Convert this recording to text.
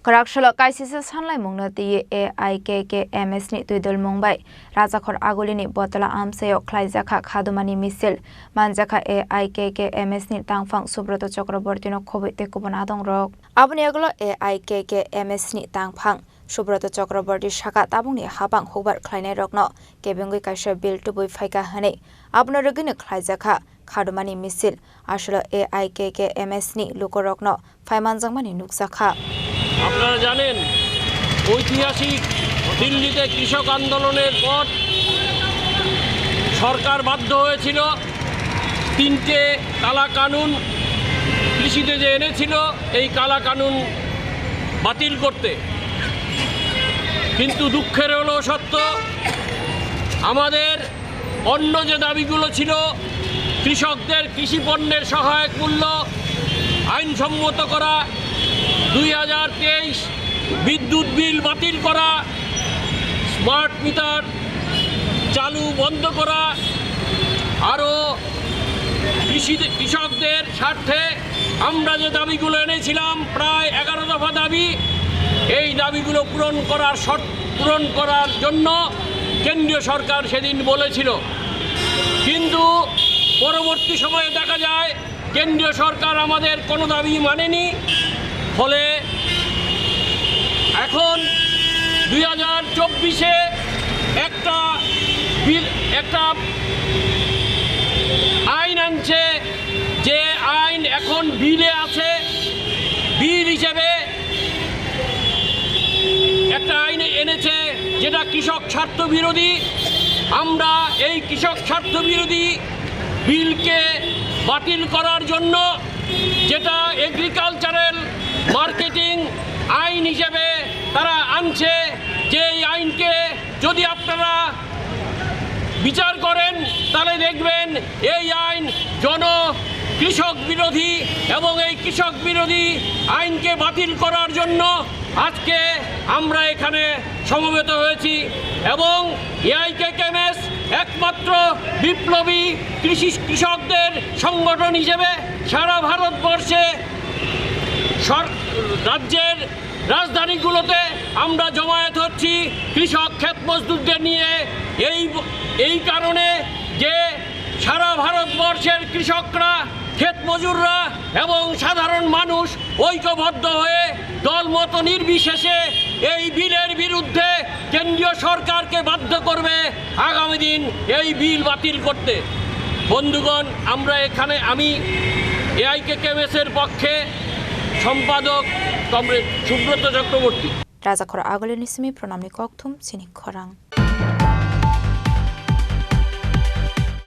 Karakshalo kaisisa sanlai mungna ti AIKKMS ni tuidul mungbai Rajakhor agulini botala amsayo khlaijaka khadumani misil manjaka AIKKMS ni tangphang Subroto Chakraborty no khobite kubona dongrok aboni aglo AIKKMS ni tangphang Subroto Chakraborty shaka tabungni habang hobar khlainai rokno kebengui kaisa bill tubui phaika hane abno rogini khlaijaka khadumani misil ashalo AIKKMS ni lukorokno phaimanjangmani nuksakha আপনারা জানেন ঐতিহাসিক দিল্লিতে কৃষক আন্দোলনের পর সরকার বাধ্য হয়েছিল তিনটে কালা কানুন কৃষিতে যে এনেছিল এই কালা কানুন বাতিল করতে কিন্তু দুঃখের হলো সত্য আমাদের অন্য যে দাবিগুলো ছিল কৃষকদের কৃষি পণ্যের সহায়ক মূল্য আইনসম্মত করা 2023 বিদ্যুৎ বিল বাতিল করা স্মার্ট মিটার চালু বন্ধ করা আরও কৃষকদের স্বার্থে আমরা যে দাবিগুলো এনেছিলাম প্রায় 11 দফা দাবি এই দাবিগুলো পূরণ করার জন্য কেন্দ্রীয় সরকার সেদিন বলেছিল কিন্তু পরবর্তী সময়ে দেখা যায় কেন্দ্রীয় সরকার আমাদের কোনো দাবি মানেনি ফলে এখন 2024-এ একটা আইন আনছে যে আইন এখন বিলে আছে বিল হিসেবে একটা আইন এনেছে যেটা কৃষক স্বার্থ বিরোধী আমরা এই কৃষক স্বার্থ বিরোধী বিলকে বাতিল করার জন্য যেটা এগ্রিকালচারাল মার্কেটিং আইন হিসেবে তারা আনছে যে এই আইনকে যদি আপনারা বিচার করেন তাহলে দেখবেন এই আইন কৃষক বিরোধী এবং এই কৃষক বিরোধী আইনকে বাতিল করার জন্য আজকে আমরা এখানে সমবেত হয়েছি এবং AIKKMS একমাত্র বিপ্লবী কৃষকদের সংগঠন হিসেবে সারা ভারতবর্ষে রাজ্যের রাজধানীগুলোতে আমরা জমায়েত হচ্ছি কৃষক ক্ষেত মজদুরদের নিয়ে এই কারণে যে সারা ভারতবর্ষের কৃষকরা ক্ষেত মজুররা এবং সাধারণ মানুষ ঐক্যবদ্ধ হয়ে দলমত নির্বিশেষে এই বিলের বিরুদ্ধে কেন্দ্রীয় সরকারকে বাধ্য করবে আগামী দিন এই বিল বাতিল করতে বন্ধুগণ আমরা এখানে আমি AIKKMS এর পক্ষে সম্পাদক comrade Subrata Chakraborty Rajakhor agulini simi pronamni kokthum sinik khorang